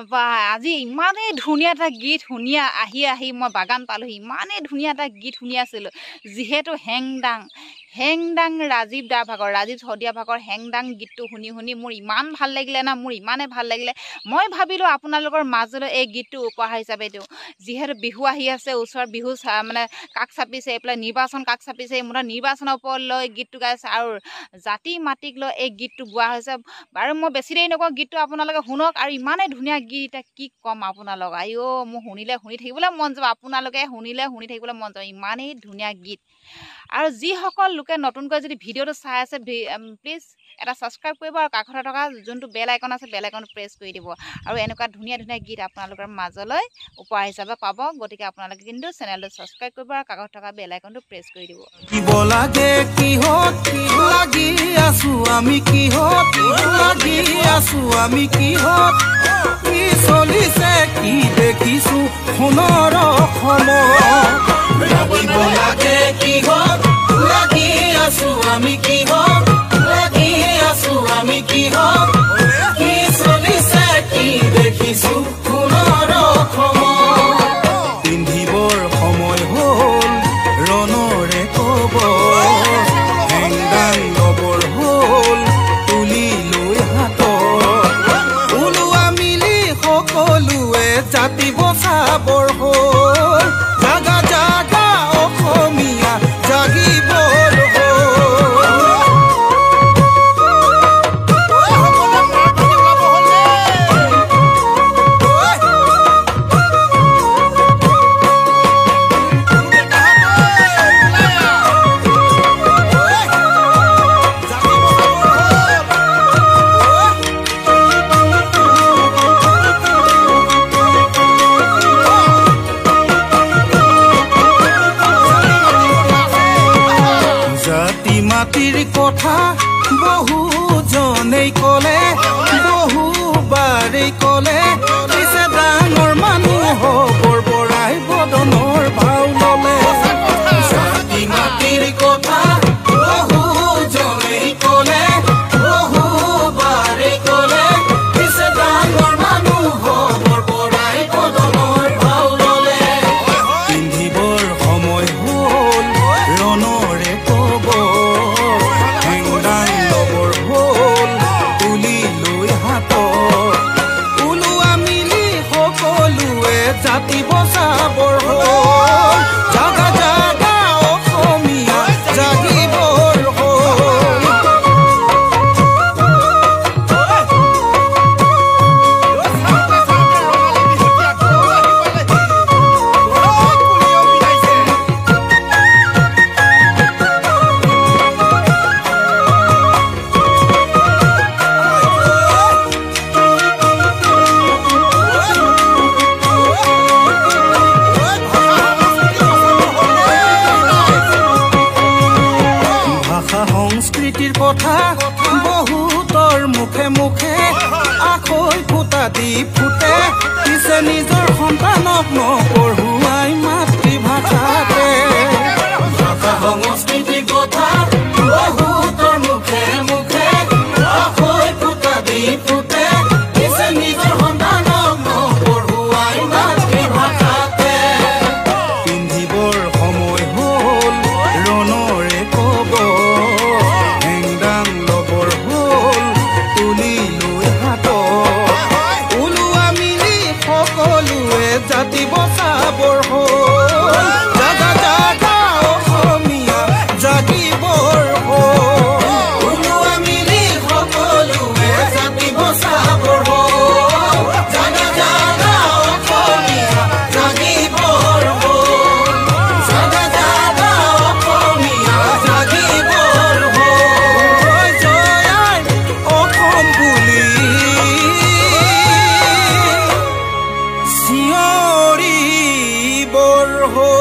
বা আজি ইমানেই ধুনীয়া এটা গীত শুনি আহি মই বাগান পালোহি। ইমানেই ধুনীয়া এটা গীত শুনি আছিলোঁ, যিহেতু হেংদাং ৰাজীৱ দা ভাগৰ, ৰাজীৱ শদিয়া ভাগৰ হেংদাং গীতটো শুনি মোৰ ইমান ভাল লাগিলে না, মোৰ ইমানেই ভাল লাগিলে। মই ভাবিলোঁ আপোনালোকৰ মাজলৈ এই গীতটো উপহাৰ হিচাপে দিওঁ। যিহেতু বিহু আহি আছে, ওচৰত বিহু মানে কাষ চাপিছে, এইফালে নিৰ্বাচন কাষ চাপিছে, মুঠতে নিৰ্বাচনৰ ওপৰত লৈ গীতটো গাইছে আৰু জাতি মাটিক লৈ এই গীতটো গোৱা হৈছে। বাৰু মই বেছি দেৰি নকওঁ, গীতটো আপোনালোকে শুনক। আৰু ইমানেই ধুনীয়া গীত, এতিয়া কি ক'ম আপোনালোক। আইঅ, মোৰ শুনি থাকিবলৈ মন যাব। আপোনালোকে শুনি থাকিবলৈ মন যাব, ইমানেই ধুনীয়া গীত। আৰু যিসকল লোকে নতুনকৈ যদি ভিডিঅ'টো চাই আছে, প্লিজ এটা ছাবস্ক্ৰাইব কৰিব আৰু কাষতে থকা যোনটো বেল আইকন আছে, বেল আইকনটো প্ৰেছ কৰি দিব। আৰু এনেকুৱা ধুনীয়া গীত আপোনালোকৰ মাজলৈ উপহাৰ হিচাপে পাব। গতিকে আপোনালোকে কিন্তু চেনেলটো ছাবস্ক্ৰাইব কৰিব আৰু কাষত থকা বেল আইকনটো প্ৰেছ কৰি দিব। কি চলিছে কি দেখিছো সোণৰ লাগি আছো আমি কিহত লাগি আছো আমি কিহত কি চলিছে কি দেখিছো সোণৰ পিন্ধিবৰ সময় হ'ল ৰণৰে কব হেংদাং গবৰ হ'ল তুলি লৈ হাতত ওলোৱা মিলি সকলোৱে জাতি বচাবৰ হ'ল জাগা জাগা অসমীয়া জাগিবৰ মাটিৰ কথা বহুজনেই ক'লে বহুবাৰেই ক'লে পিছে ডাঙৰ মানুহ হবৰ পৰাই বদনৰ ভাও ল'লে জাতি মাটিৰ কথা বহুজনেই ক'লে বহুবাৰেই ক'লে পিছে ডাঙৰ মানুহ হবৰ পৰাই বদনৰ ভাও ল'লে পিন্ধিবৰ সময় হ'ল ৰণৰে কব জাতি বচাবৰ হ'ল জাগা জাগা অসমীয়া জাগিবৰ হ'ল সংস্কৃতিৰ কথা বহুতৰ মুখে মুখে আখৈ ফুটা দি ফুটে পিছে নিজৰ সন্তানক নপঢ়ুৱাই মাতৃভাষাতে ভাষা সংস্কৃতিৰ কথা বহুতৰ মুখে মুখে আখৈ ফুটা দি ফুটে পিছে নিজৰ সন্তানক নপঢ়ুৱাই মাতৃভাষাতে পিন্ধিবৰ সময় হ'ল ৰণৰে কব জাতি বচাবৰ হ'ল জাগা জাগা অসমীয়া জাগিবৰ হ'ল ওলোৱা মিলি সকলোৱে জাতি বচাবৰ হ'ল জাগা জাগা অসমীয়া জাগিবৰ হ'ল জাগা জাগা অসমীয়া জাগিবৰ হ'ল জয় আই অসম বুলি চিঞৰিবৰ হ'ল।